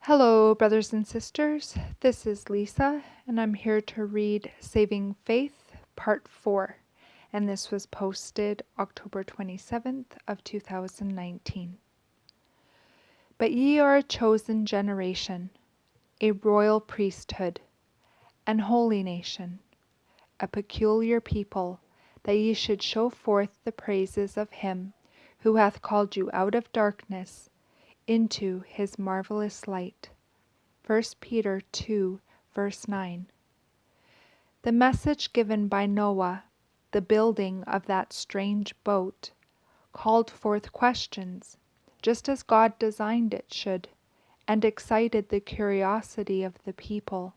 Hello, brothers and sisters. This is Lisa, and I'm here to read Saving Faith, Part 4, and this was posted October 27th of 2019. But ye are a chosen generation, a royal priesthood, an holy nation, a peculiar people, that ye should show forth the praises of him who hath called you out of darkness into his marvelous light. 1 Peter 2, verse 9. The message given by Noah, the building of that strange boat, called forth questions, just as God designed it should, and excited the curiosity of the people.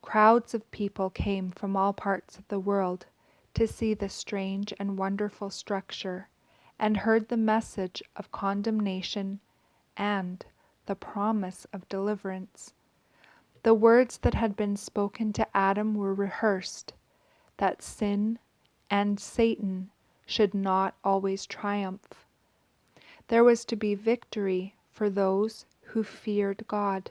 Crowds of people came from all parts of the world to see the strange and wonderful structure, and heard the message of condemnation and the promise of deliverance. The words that had been spoken to Adam were rehearsed, that sin and Satan should not always triumph. There was to be victory for those who feared God.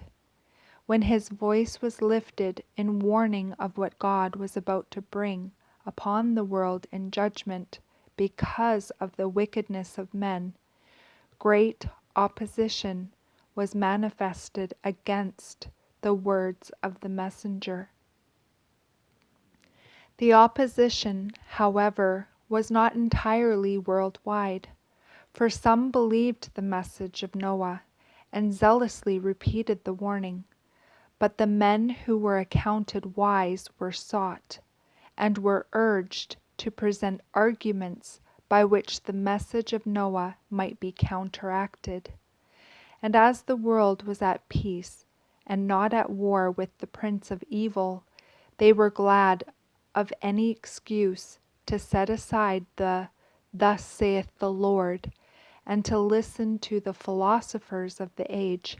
When his voice was lifted in warning of what God was about to bring upon the world in judgment because of the wickedness of men, great opposition was manifested against the words of the messenger. The opposition, however, was not entirely worldwide, for some believed the message of Noah and zealously repeated the warning. But the men who were accounted wise were sought, and were urged to present arguments by which the message of Noah might be counteracted. And as the world was at peace, and not at war with the prince of evil, they were glad of any excuse to set aside the "Thus saith the Lord," and to listen to the philosophers of the age,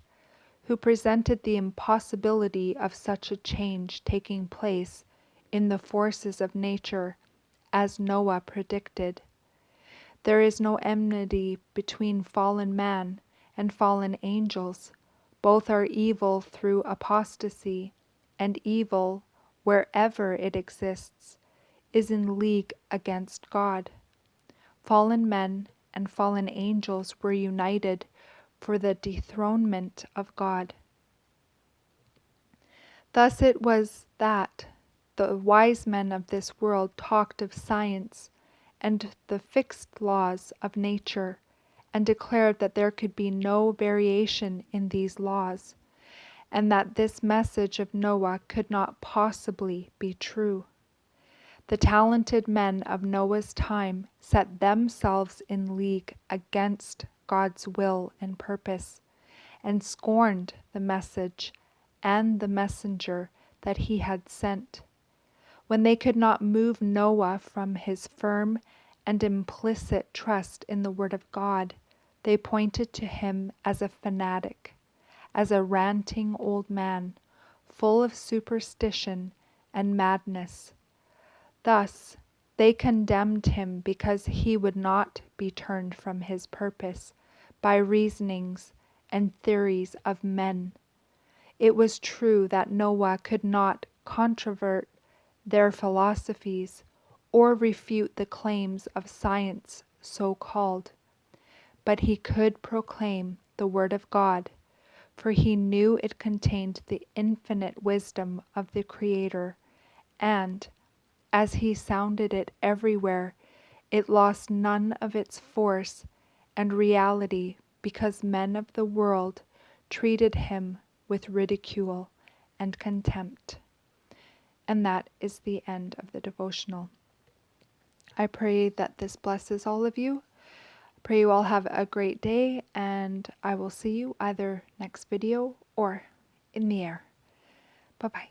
who presented the impossibility of such a change taking place in the forces of nature as Noah predicted. There is no enmity between fallen man and fallen angels. Both are evil through apostasy, and evil, wherever it exists, is in league against God. Fallen men and fallen angels were united for the dethronement of God. Thus it was that the wise men of this world talked of science and the fixed laws of nature, and declared that there could be no variation in these laws, and that this message of Noah could not possibly be true. The talented men of Noah's time set themselves in league against God's will and purpose, and scorned the message and the messenger that he had sent. When they could not move Noah from his firm and implicit trust in the word of God, they pointed to him as a fanatic, as a ranting old man, full of superstition and madness. Thus, they condemned him because he would not be turned from his purpose by reasonings and theories of men. It was true that Noah could not controvert their philosophies or refute the claims of science so called, but he could proclaim the word of God, for he knew it contained the infinite wisdom of the Creator, and, as he sounded it everywhere, it lost none of its force and reality because men of the world treated him with ridicule and contempt. And that is the end of the devotional. I pray that this blesses all of you. I pray you all have a great day, and I will see you either next video or in the air. Bye-bye.